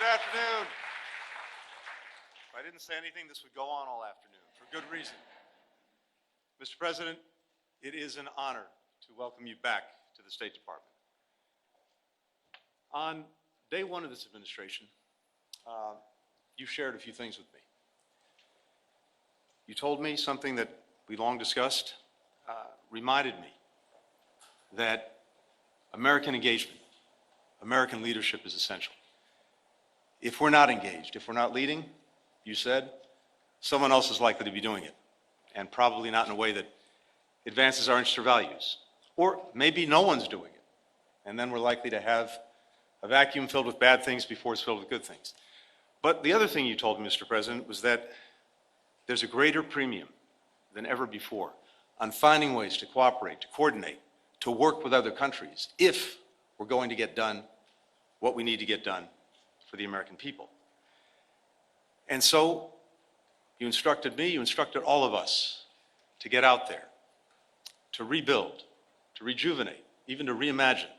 afternoon. If I didn't say anything, this would go on all afternoon, for good reason. Mr. President, it is an honor to welcome you back to the State Department. On day one of this administration, you shared a few things with me. You told me something that we long discussed, reminded me that American engagement, American leadership is essential. If we're not engaged, if we're not leading, you said, someone else is likely to be doing it, and probably not in a way that advances our interests or values. Or maybe no one's doing it, and then we're likely to have a vacuum filled with bad things before it's filled with good things. But the other thing you told me, Mr. President, was that there's a greater premium than ever before on finding ways to cooperate, to coordinate, to work with other countries if we're going to get done what we need to get done for the American people. And so you instructed me, you instructed all of us to get out there, to rebuild, to rejuvenate, even to reimagine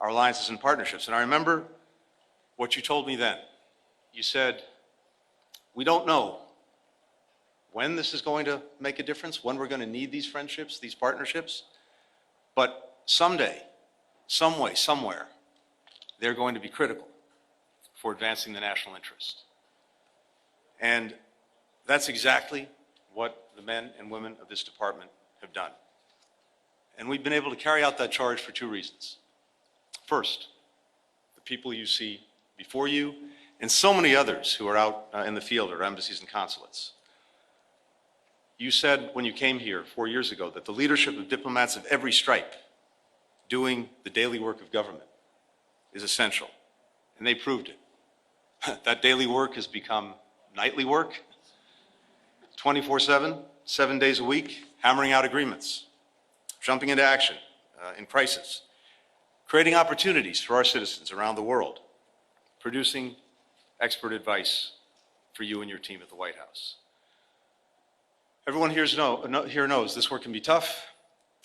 our alliances and partnerships. And I remember what you told me then. You said, we don't know when this is going to make a difference, when we're going to need these friendships, these partnerships, but someday, some way, somewhere, they're going to be critical for advancing the national interest. And that's exactly what the men and women of this department have done. And we've been able to carry out that charge for two reasons. First, the people you see before you, and so many others who are out in the field at our embassies and consulates. You said when you came here 4 years ago that the leadership of diplomats of every stripe doing the daily work of government is essential, and they proved it. That daily work has become nightly work, 24/7, 7 days a week, hammering out agreements, jumping into action in crisis, creating opportunities for our citizens around the world, producing expert advice for you and your team at the White House. Everyone here knows this work can be tough.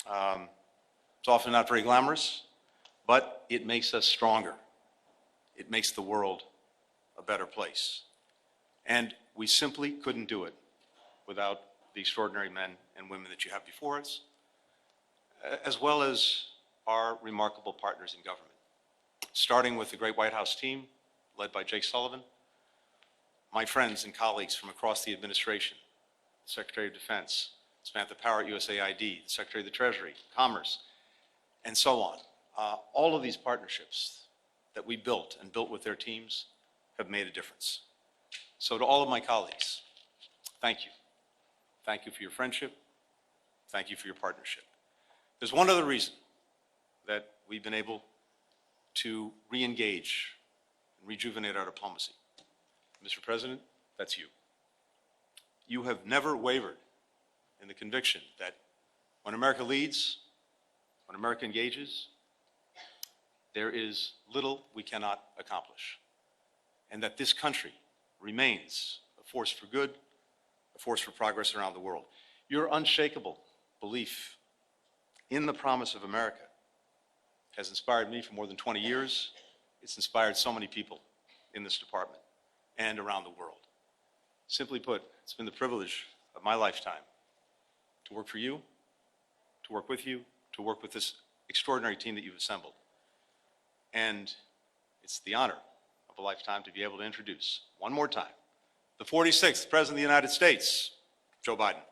It's often not very glamorous, but it makes us stronger. It makes the world a better place. And we simply couldn't do it without the extraordinary men and women that you have before us, as well as our remarkable partners in government, starting with the great White House team led by Jake Sullivan, my friends and colleagues from across the administration, the Secretary of Defense, Samantha Power at USAID, the Secretary of the Treasury, Commerce, and so on. All of these partnerships that we built and built with their teams have made a difference. So to all of my colleagues, thank you. Thank you for your friendship. Thank you for your partnership. There's one other reason that we've been able to re-engage and rejuvenate our diplomacy. Mr. President, that's you. You have never wavered in the conviction that when America leads, when America engages, there is little we cannot accomplish, and that this country remains a force for good, a force for progress around the world. Your unshakable belief in the promise of America has inspired me for more than 20 years. It's inspired so many people in this department and around the world. Simply put, it's been the privilege of my lifetime to work for you, to work with you, to work with this extraordinary team that you've assembled. And it's the honor of a lifetime to be able to introduce, one more time, the 46th President of the United States, Joe Biden.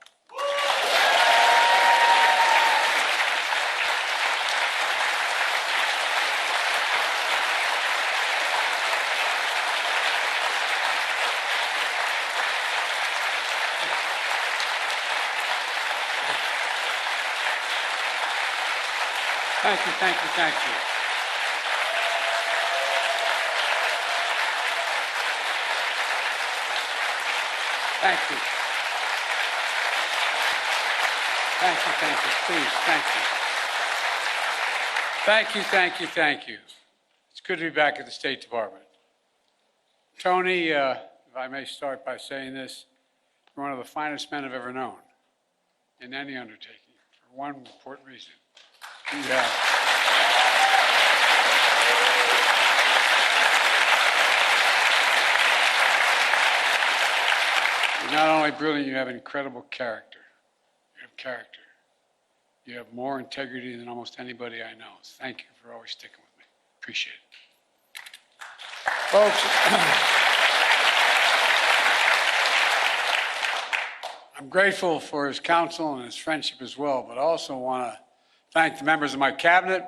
Thank you, thank you, thank you. Thank you. Thank you, thank you, please, thank you. Thank you, thank you, thank you. It's good to be back at the State Department. Tony, if I may start by saying this, you're one of the finest men I've ever known in any undertaking, for one important reason. You're not only brilliant, you have incredible character. You have character. You have more integrity than almost anybody I know. Thank you for always sticking with me. Appreciate it. Folks, I'm grateful for his counsel and his friendship as well, but I also want to thank the members of my cabinet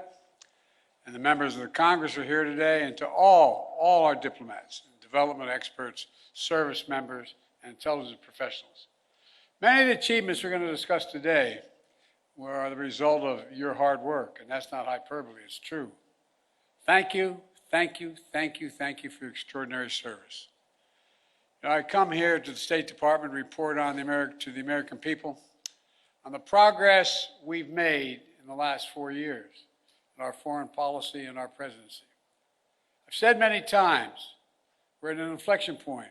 and the members of the Congress who are here today, and to all our diplomats, development experts, service members, and intelligence professionals. Many of the achievements we're going to discuss today are the result of your hard work, and that's not hyperbole, it's true. Thank you, thank you, thank you, thank you for your extraordinary service. I come here to the State Department to report on to the American people on the progress we've made in the last 4 years in our foreign policy and our presidency. I've said many times, we're at an inflection point.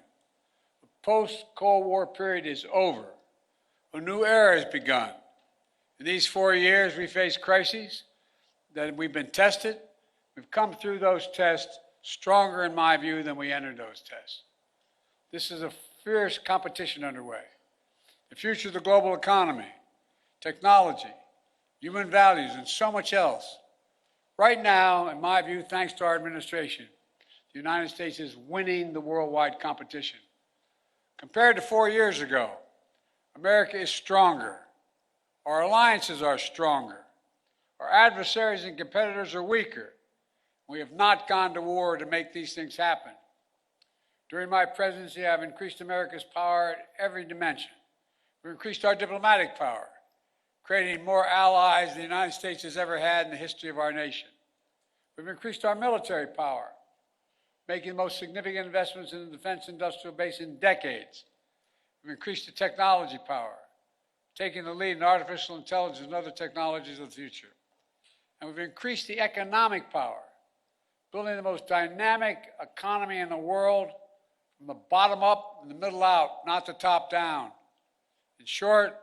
The post-Cold War period is over. A new era has begun. In these 4 years, we faced crises that we've been tested. We've come through those tests stronger, in my view, than we entered those tests. This is a fierce competition underway. The future of the global economy, technology, human values, and so much else. Right now, in my view, thanks to our administration, the United States is winning the worldwide competition. Compared to 4 years ago, America is stronger. Our alliances are stronger. Our adversaries and competitors are weaker. We have not gone to war to make these things happen. During my presidency, I've increased America's power at every dimension. We've increased our diplomatic power, creating more allies than the United States has ever had in the history of our nation. We've increased our military power, making the most significant investments in the defense industrial base in decades. We've increased the technology power, taking the lead in artificial intelligence and other technologies of the future. And we've increased the economic power, building the most dynamic economy in the world from the bottom up and the middle out, not the top down. In short,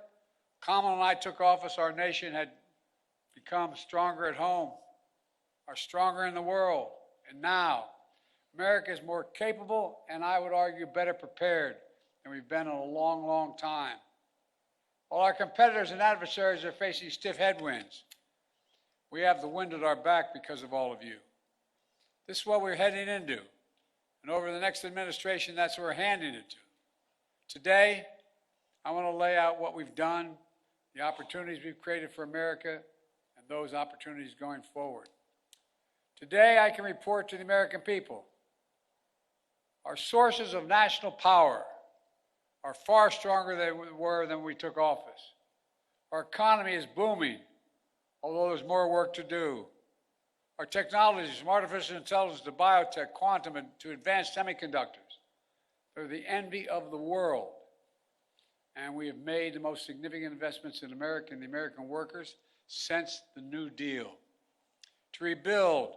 Kamala and I took office, our nation had become stronger at home, are stronger in the world. And now, America is more capable and I would argue better prepared than we've been in a long, long time. While our competitors and adversaries are facing stiff headwinds, we have the wind at our back because of all of you. This is what we're heading into. And over the next administration, that's what we're handing it to. Today, I want to lay out what we've done, the opportunities we've created for America, and those opportunities going forward. Today, I can report to the American people, our sources of national power are far stronger than they were when we took office. Our economy is booming, although there's more work to do. Our technologies, from artificial intelligence to biotech, quantum, and to advanced semiconductors, they're the envy of the world. And we have made the most significant investments in America and the American workers since the New Deal. To rebuild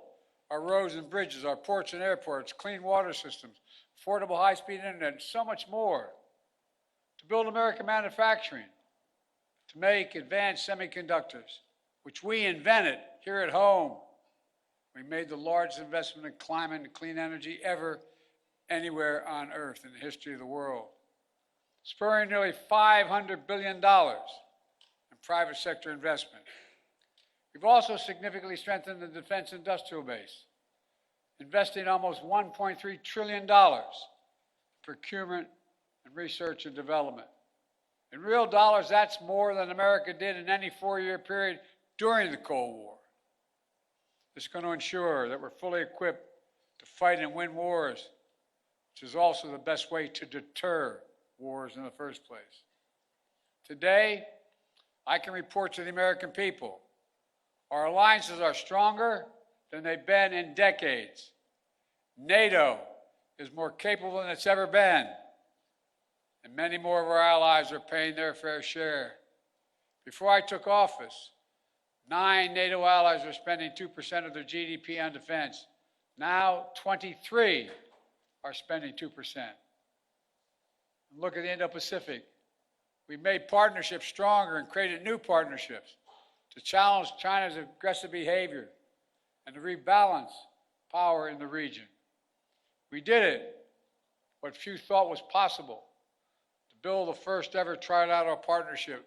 our roads and bridges, our ports and airports, clean water systems, affordable high-speed internet, and so much more. To build American manufacturing, to make advanced semiconductors, which we invented here at home. We made the largest investment in climate and clean energy ever anywhere on Earth in the history of the world, spurring nearly $500 billion in private sector investment. We've also significantly strengthened the defense industrial base, investing almost $1.3 trillion in procurement and research and development. In real dollars, that's more than America did in any 4-year period during the Cold War. This is going to ensure that we're fully equipped to fight and win wars, which is also the best way to deter wars in the first place. Today, I can report to the American people, our alliances are stronger than they've been in decades. NATO is more capable than it's ever been, and many more of our allies are paying their fair share. Before I took office, 9 NATO allies were spending 2% of their GDP on defense. Now, 23 are spending 2%. And look at the Indo-Pacific. We've made partnerships stronger and created new partnerships to challenge China's aggressive behavior and to rebalance power in the region. We did it, what few thought was possible, to build the first ever trilateral partnership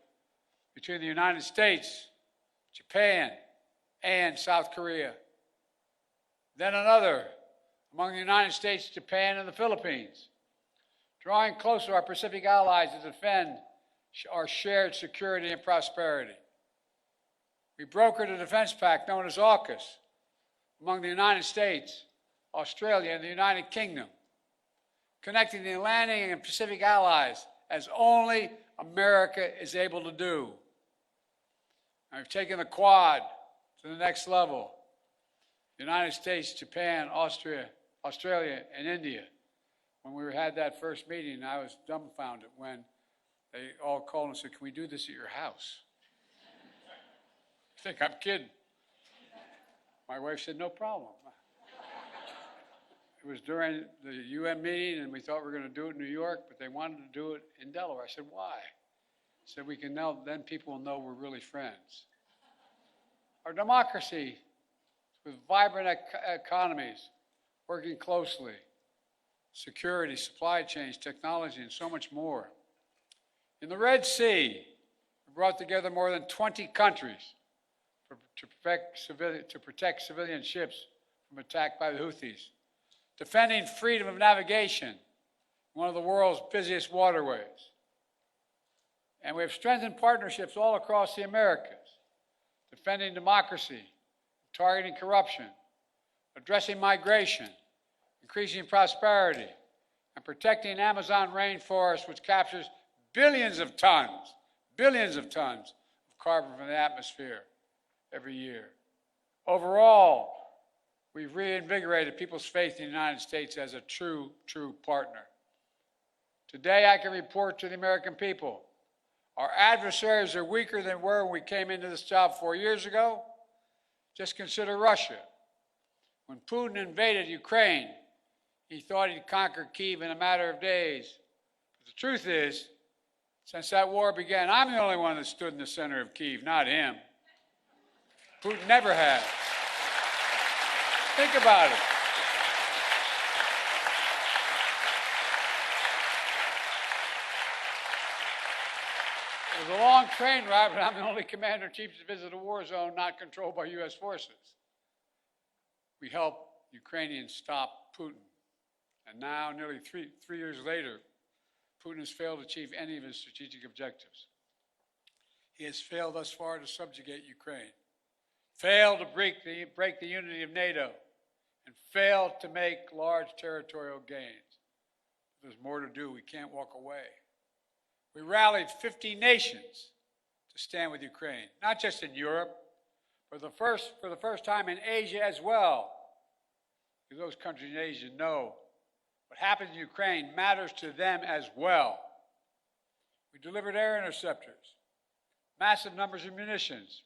between the United States, Japan, and South Korea. Then another among the United States, Japan, and the Philippines, drawing closer our Pacific allies to defend our shared security and prosperity. We brokered a defense pact known as AUKUS among the United States, Australia, and the United Kingdom, connecting the Atlantic and Pacific allies as only America is able to do. And we've taken the Quad to the next level. The United States, Japan, Australia, and India. When we had that first meeting, I was dumbfounded when they all called and said, "Can we do this at your house?" I think I'm kidding. My wife said, "No problem." It was during the UN meeting, and we thought we were going to do it in New York, but they wanted to do it in Delaware. I said, "Why?" I said, "We can know, then people will know we're really friends." Our democracy, with vibrant economies, working closely, security, supply chains, technology, and so much more. In the Red Sea, we brought together more than 20 countries to protect civilian ships from attack by the Houthis, defending freedom of navigation in one of the world's busiest waterways. And we have strengthened partnerships all across the Americas, defending democracy, targeting corruption, addressing migration, increasing prosperity, and protecting Amazon rainforest, which captures billions of tons of carbon from the atmosphere every year. Overall, we've reinvigorated people's faith in the United States as a true partner. Today, I can report to the American people, our adversaries are weaker than were when we came into this job 4 years ago. Just consider Russia. When Putin invaded Ukraine, he thought he'd conquer Kyiv in a matter of days. But the truth is, since that war began, I'm the only one that stood in the center of Kyiv, not him. Putin never has. Think about it. It was a long train ride, but I'm the only commander-in-chief to visit a war zone not controlled by U.S. forces. We helped Ukrainians stop Putin. And now, nearly three years later, Putin has failed to achieve any of his strategic objectives. He has failed thus far to subjugate Ukraine, failed to break the unity of NATO, and failed to make large territorial gains. There's more to do. We can't walk away. We rallied 50 nations to stand with Ukraine, not just in Europe, but for the first time in Asia as well. Because those countries in Asia know what happens in Ukraine matters to them as well. We delivered air interceptors, massive numbers of munitions,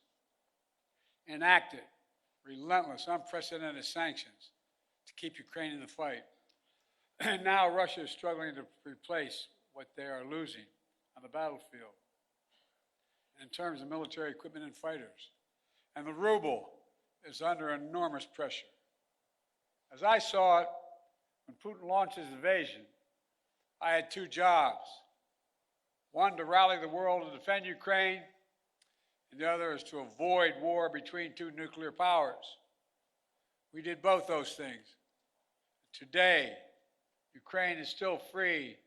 enacted relentless, unprecedented sanctions to keep Ukraine in the fight. And now Russia is struggling to replace what they are losing on the battlefield in terms of military equipment and fighters. And the ruble is under enormous pressure. As I saw it, when Putin launched his invasion, I had two jobs. One, to rally the world to defend Ukraine, and the other is to avoid war between two nuclear powers. We did both those things. Today, Ukraine is still free,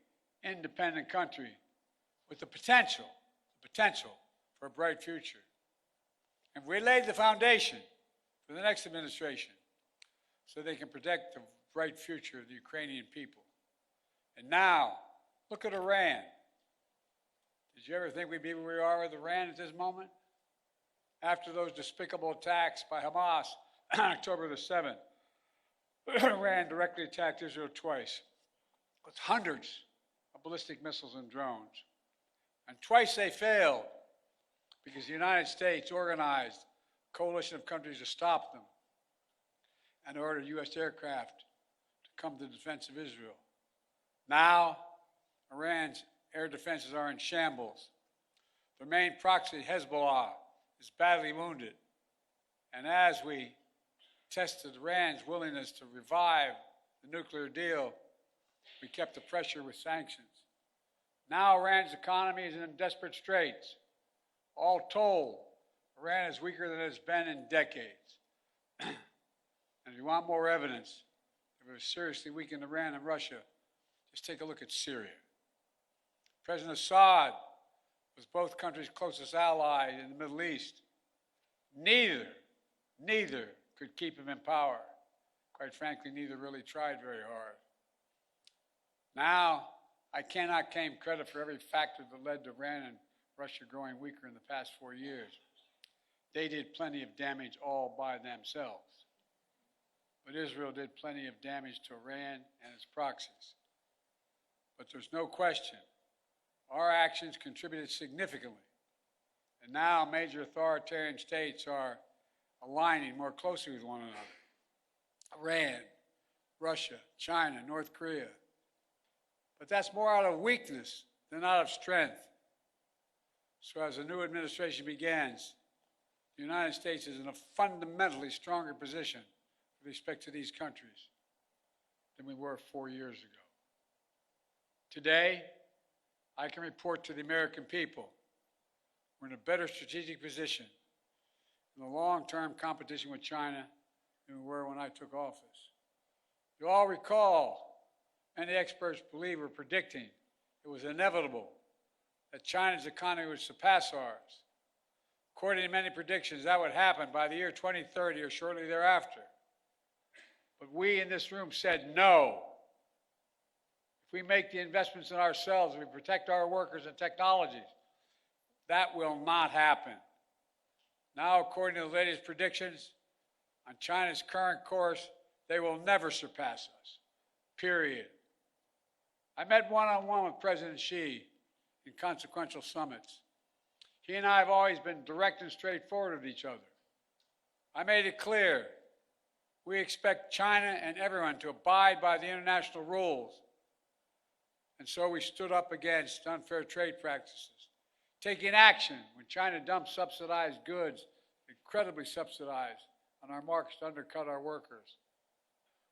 independent country with the potential for a bright future. And we laid the foundation for the next administration so they can protect the bright future of the Ukrainian people. And now, look at Iran. Did you ever think we'd be where we are with Iran at this moment? After those despicable attacks by Hamas on October the 7th, Iran directly attacked Israel twice with hundreds of ballistic missiles and drones. And twice they failed because the United States organized a coalition of countries to stop them and ordered U.S. aircraft to come to the defense of Israel. Now, Iran's air defenses are in shambles. Their main proxy, Hezbollah, is badly wounded. And as we tested Iran's willingness to revive the nuclear deal, we kept the pressure with sanctions. Now Iran's economy is in desperate straits. All told, Iran is weaker than it's been in decades. And if you want more evidence that we've seriously weakened Iran and Russia, just take a look at Syria. President Assad was both countries' closest ally in the Middle East. Neither could keep him in power. Quite frankly, neither really tried very hard. Now, I cannot claim credit for every factor that led to Iran and Russia growing weaker in the past 4 years. They did plenty of damage all by themselves. But Israel did plenty of damage to Iran and its proxies. But there's no question, our actions contributed significantly. And now major authoritarian states are aligning more closely with one another. Iran, Russia, China, North Korea. But that's more out of weakness than out of strength. So as the new administration begins, the United States is in a fundamentally stronger position with respect to these countries than we were 4 years ago. Today, I can report to the American people we're in a better strategic position in the long-term competition with China than we were when I took office. You all recall, many experts believe were predicting it was inevitable that China's economy would surpass ours. According to many predictions, that would happen by the year 2030 or shortly thereafter. But we in this room said no. If we make the investments in ourselves, if we protect our workers and technologies, that will not happen. Now, according to the latest predictions, on China's current course, they will never surpass us, period. I met one-on-one with President Xi in consequential summits. He and I have always been direct and straightforward with each other. I made it clear we expect China and everyone to abide by the international rules. And so we stood up against unfair trade practices, taking action when China dumped subsidized goods, incredibly subsidized, on our markets to undercut our workers.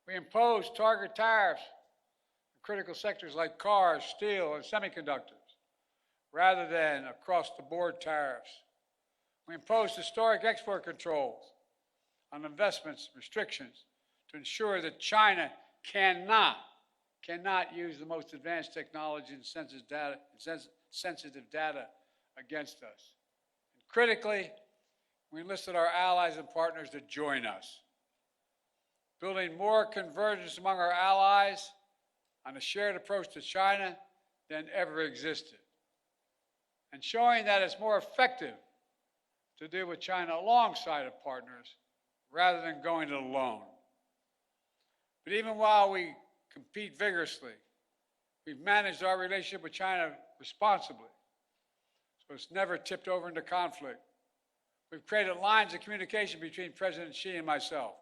We imposed target tariffs in critical sectors like cars, steel, and semiconductors, rather than across-the-board tariffs. We imposed historic export controls on investments, restrictions, to ensure that China cannot use the most advanced technology and sensitive data against us. And critically, we enlisted our allies and partners to join us, building more convergence among our allies on a shared approach to China than ever existed, and showing that it's more effective to deal with China alongside of partners rather than going it alone. But even while we compete vigorously, we've managed our relationship with China responsibly, so it's never tipped over into conflict. We've created lines of communication between President Xi and myself,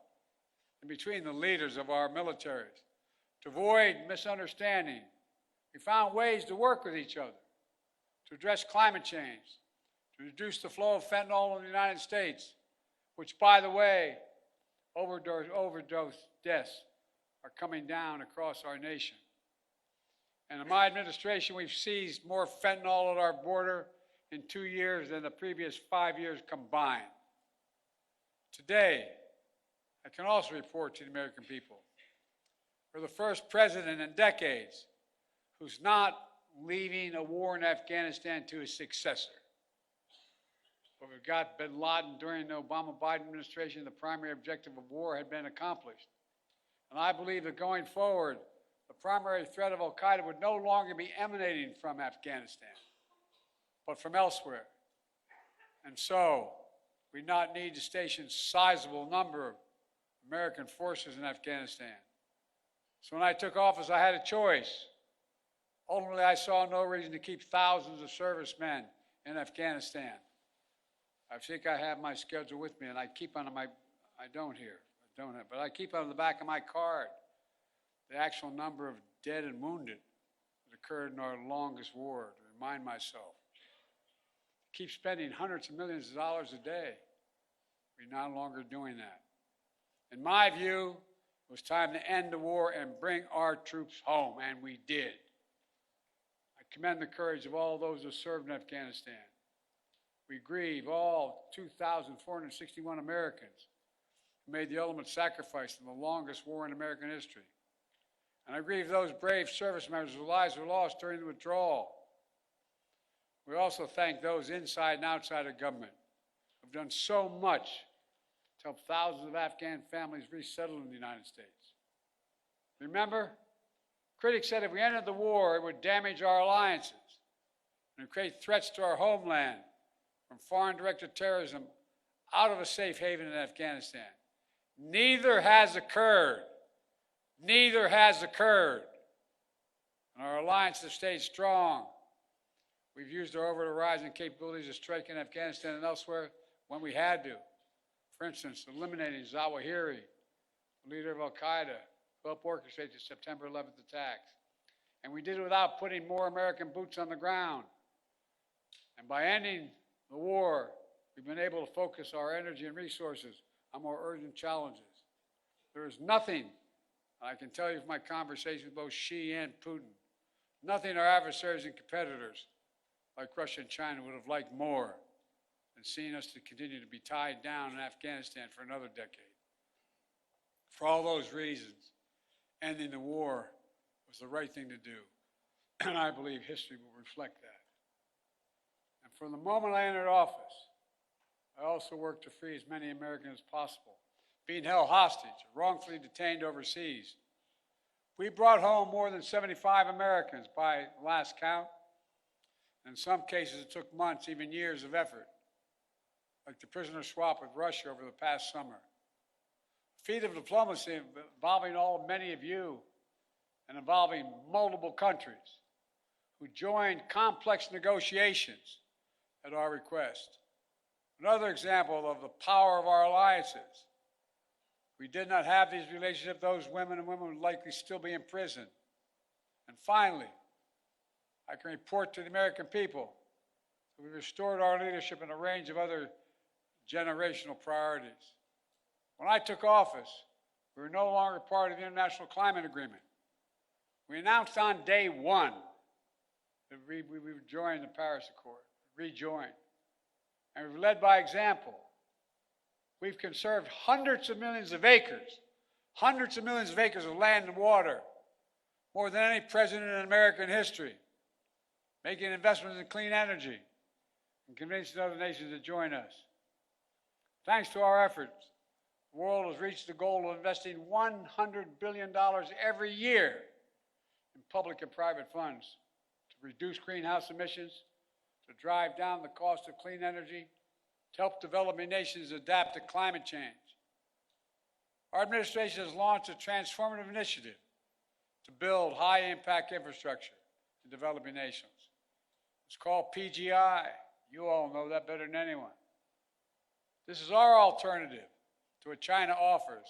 and between the leaders of our militaries, to avoid misunderstanding. We found ways to work with each other, to address climate change, to reduce the flow of fentanyl in the United States, which, by the way, overdose deaths are coming down across our nation. And in my administration, we've seized more fentanyl at our border in 2 years than the previous 5 years combined. Today, I can also report to the American people, we're the first president in decades who's not leaving a war in Afghanistan to his successor. But we've got bin Laden during the Obama-Biden administration. The primary objective of war had been accomplished. And I believe that going forward, the primary threat of al-Qaeda would no longer be emanating from Afghanistan, but from elsewhere. And so, we not need to station a sizable number of American forces in Afghanistan. So when I took office, I had a choice. Ultimately, I saw no reason to keep thousands of servicemen in Afghanistan. I think I have my schedule with me, and I keep on my, I don't here, I don't have, but I keep on the back of my card the actual number of dead and wounded that occurred in our longest war, to remind myself. Keep spending hundreds of millions of dollars a day. We're no longer doing that. In my view, it was time to end the war and bring our troops home, and we did. I commend the courage of all those who served in Afghanistan. We grieve all 2,461 Americans who made the ultimate sacrifice in the longest war in American history. And I grieve those brave service members whose lives were lost during the withdrawal. We also thank those inside and outside of government who have done so much to help thousands of Afghan families resettle in the United States. Remember, critics said if we ended the war, it would damage our alliances and create threats to our homeland from foreign directed terrorism out of a safe haven in Afghanistan. Neither has occurred. Neither has occurred. And our alliances have stayed strong. We've used our over-the-horizon capabilities to strike in Afghanistan and elsewhere when we had to. For instance, eliminating Zawahiri, the leader of al-Qaeda, who helped orchestrate the September 11th attacks. And we did it without putting more American boots on the ground. And by ending the war, we've been able to focus our energy and resources on more urgent challenges. There is nothing, I can tell you from my conversations with both Xi and Putin, nothing our adversaries and competitors like Russia and China would have liked more than seeing us to continue to be tied down in Afghanistan for another decade. For all those reasons, ending the war was the right thing to do, and I believe history will reflect that. And from the moment I entered office, I also worked to free as many Americans as possible being held hostage or wrongfully detained overseas. We brought home more than 75 Americans by last count. In some cases, it took months, even years of effort, like the prisoner swap with Russia over the past summer. A feat of diplomacy involving many of you and involving multiple countries who joined complex negotiations at our request. Another example of the power of our alliances. We did not have these relationships, those women and women would likely still be in prison. And finally, I can report to the American people that we restored our leadership in a range of other generational priorities. When I took office, we were no longer part of the International Climate Agreement. We announced on day one that we would join the Paris Accord, rejoin. And we've led by example. We've conserved hundreds of millions of acres of land and water, more than any president in American history, making investments in clean energy and convincing other nations to join us. Thanks to our efforts, the world has reached the goal of investing $100 billion every year in public and private funds to reduce greenhouse emissions, to drive down the cost of clean energy, to help developing nations adapt to climate change. Our administration has launched a transformative initiative to build high-impact infrastructure in developing nations. It's called PGI. You all know that better than anyone. This is our alternative to what China offers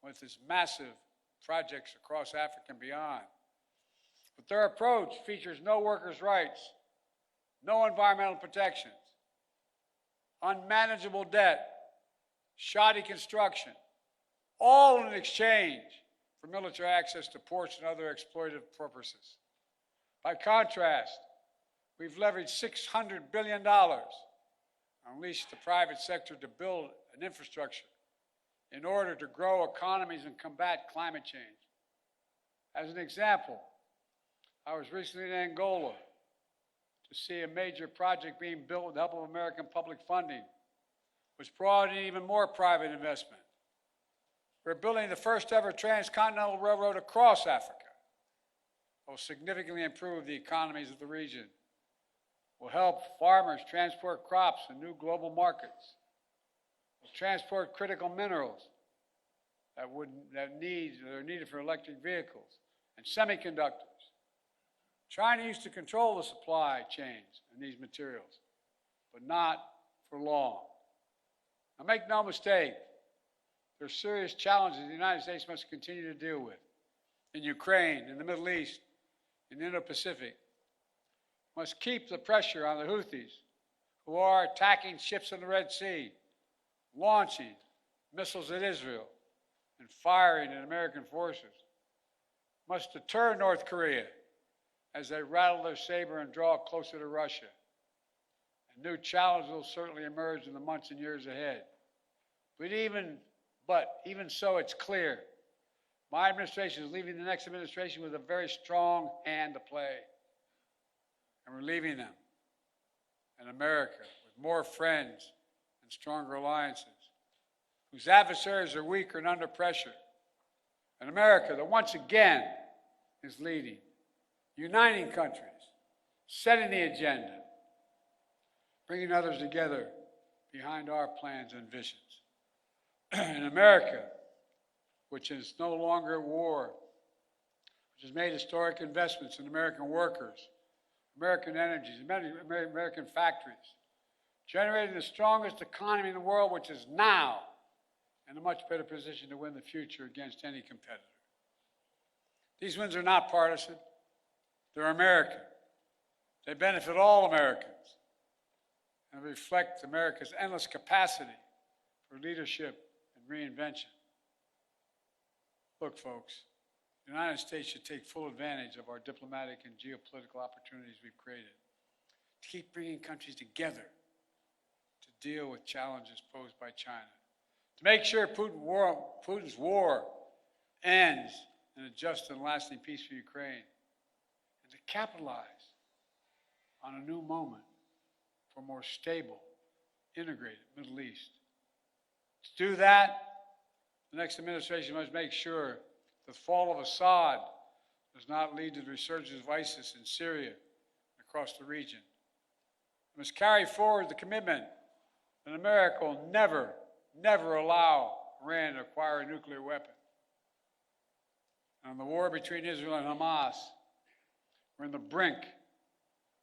with its massive projects across Africa and beyond. But their approach features no workers' rights, no environmental protections, unmanageable debt, shoddy construction, all in exchange for military access to ports and other exploitative purposes. By contrast, we've leveraged $600 billion and unleashed the private sector to build an infrastructure in order to grow economies and combat climate change. As an example, I was recently in Angola to see a major project being built with the help of American public funding, which brought in even more private investment. We're building the first ever transcontinental railroad across Africa. It will significantly improve the economies of the region. Will help farmers transport crops in new global markets. Will transport critical minerals that are needed for electric vehicles and semiconductors. China used to control the supply chains in these materials, but not for long. Now make no mistake, there are serious challenges the United States must continue to deal with in Ukraine, in the Middle East, in the Indo-Pacific. Must keep the pressure on the Houthis, who are attacking ships in the Red Sea, launching missiles at Israel, and firing at American forces. Must deter North Korea as they rattle their saber and draw closer to Russia. And new challenges will certainly emerge in the months and years ahead. But even so, it's clear my administration is leaving the next administration with a very strong hand to play. And we're leaving them in America with more friends and stronger alliances, whose adversaries are weaker and under pressure. An America that once again is leading, uniting countries, setting the agenda, bringing others together behind our plans and visions. An America which is no longer at war, which has made historic investments in American workers, American energies, American factories, generating the strongest economy in the world, which is now in a much better position to win the future against any competitor. These wins are not partisan. They're American. They benefit all Americans and reflect America's endless capacity for leadership and reinvention. Look, folks, the United States should take full advantage of our diplomatic and geopolitical opportunities we've created to keep bringing countries together to deal with challenges posed by China, to make sure Putin's war ends in a just and lasting peace for Ukraine, and to capitalize on a new moment for a more stable, integrated Middle East. To do that, the next administration must make sure the fall of Assad does not lead to the resurgence of ISIS in Syria and across the region. It must carry forward the commitment that America will never, never allow Iran to acquire a nuclear weapon. On the war between Israel and Hamas, we're on the brink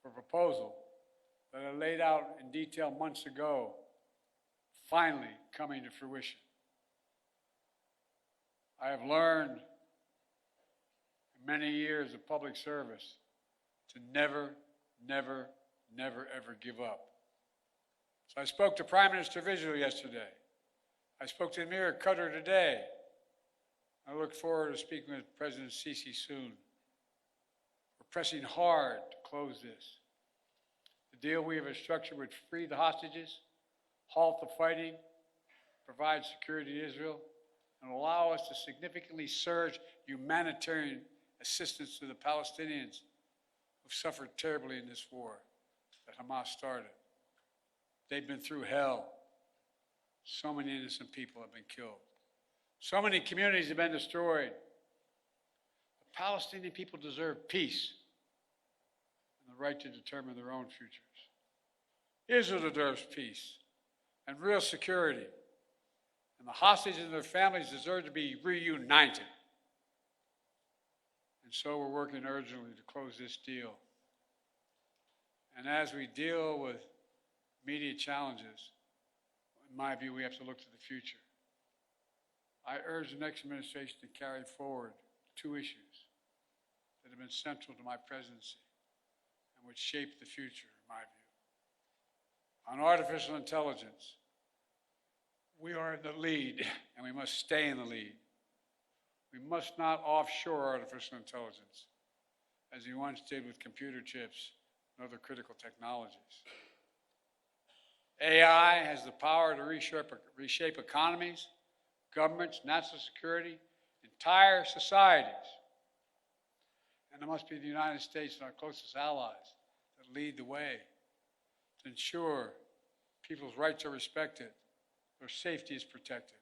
of a proposal that I laid out in detail months ago, finally coming to fruition. I have learned in many years of public service to never, never, never, ever give up. So I spoke to Prime Minister of Israel yesterday. I spoke to Emir of Qatar today. I look forward to speaking with President Sisi soon. We're pressing hard to close this. The deal we have structured would free the hostages, halt the fighting, provide security to Israel, and allow us to significantly surge humanitarian assistance to the Palestinians who've suffered terribly in this war that Hamas started. They've been through hell. So many innocent people have been killed. So many communities have been destroyed. The Palestinian people deserve peace and the right to determine their own futures. Israel deserves peace and real security. And the hostages and their families deserve to be reunited. And so we're working urgently to close this deal. And as we deal with immediate challenges, in my view, we have to look to the future. I urge the next administration to carry forward two issues that have been central to my presidency and which shape the future, in my view. On artificial intelligence, we are in the lead, and we must stay in the lead. We must not offshore artificial intelligence, as we once did with computer chips and other critical technologies. AI has the power to reshape economies, governments, national security, entire societies. And it must be the United States and our closest allies that lead the way to ensure people's rights are respected, their safety is protected,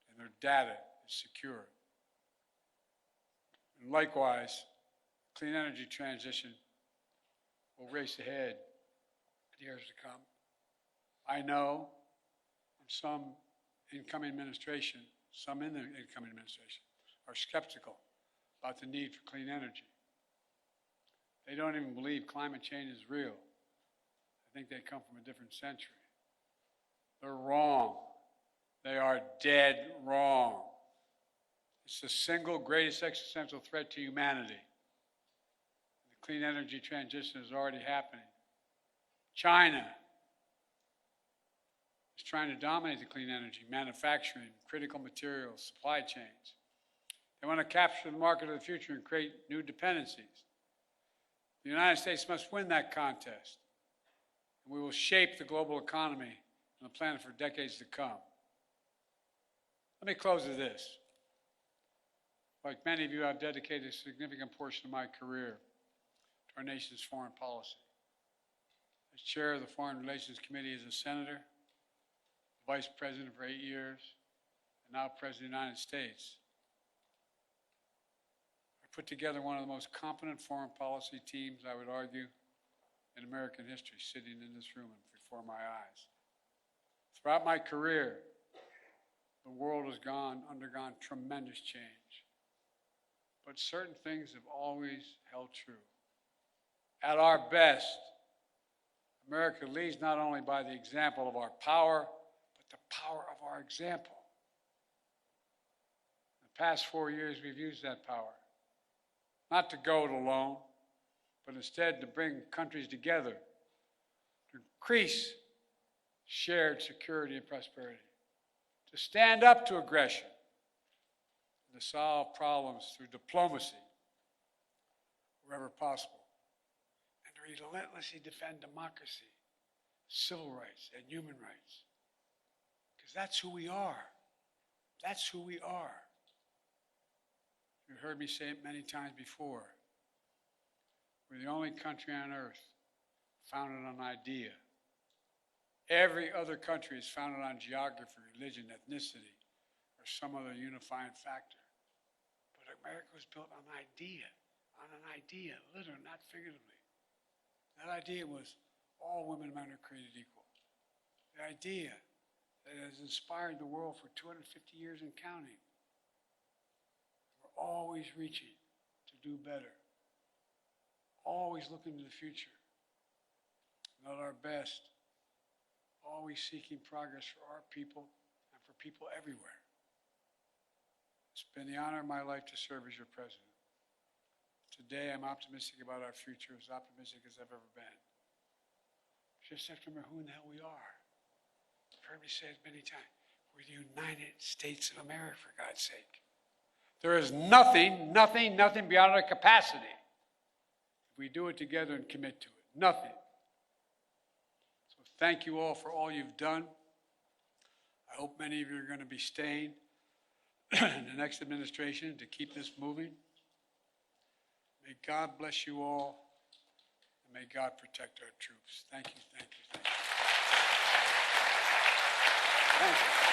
and their data is secure. And likewise, clean energy transition will race ahead in years to come. I know some incoming administration, some in the incoming administration, are skeptical about the need for clean energy. They don't even believe climate change is real. I think they come from a different century. They're wrong. They are dead wrong. It's the single greatest existential threat to humanity. The clean energy transition is already happening. China is trying to dominate the clean energy, manufacturing, critical materials, supply chains. They want to capture the market of the future and create new dependencies. The United States must win that contest, and we will shape the global economy and the planet for decades to come. Let me close with this. Like many of you, I've dedicated a significant portion of my career to our nation's foreign policy. As chair of the Foreign Relations Committee as a senator, vice president for 8 years, and now president of the United States, I put together one of the most competent foreign policy teams, I would argue, in American history, sitting in this room and before my eyes. Throughout my career, the world has undergone tremendous change. But certain things have always held true. At our best, America leads not only by the example of our power, but the power of our example. In the past 4 years, we've used that power, not to go it alone, but instead to bring countries together, to increase shared security and prosperity, to stand up to aggression, to solve problems through diplomacy wherever possible, and to relentlessly defend democracy, civil rights, and human rights. Because that's who we are. That's who we are. You've heard me say it many times before. We're the only country on earth founded on idea. Every other country is founded on geography, religion, ethnicity, or some other unifying factor. But America was built on an idea, literally, not figuratively. That idea was all women and men are created equal. The idea that has inspired the world for 250 years and counting. We're always reaching to do better, always looking to the future, and at our best, always seeking progress for our people and for people everywhere. It's been the honor of my life to serve as your president. Today, I'm optimistic about our future, as optimistic as I've ever been. Just have to remember who in the hell we are. You've heard me say it many times. We're the United States of America, for God's sake. There is nothing beyond our capacity if we do it together and commit to it. Nothing. So thank you all for all you've done. I hope many of you are going to be staying in the next administration to keep this moving. May God bless you all, and may God protect our troops. Thank you, thank you, thank you. Thank you.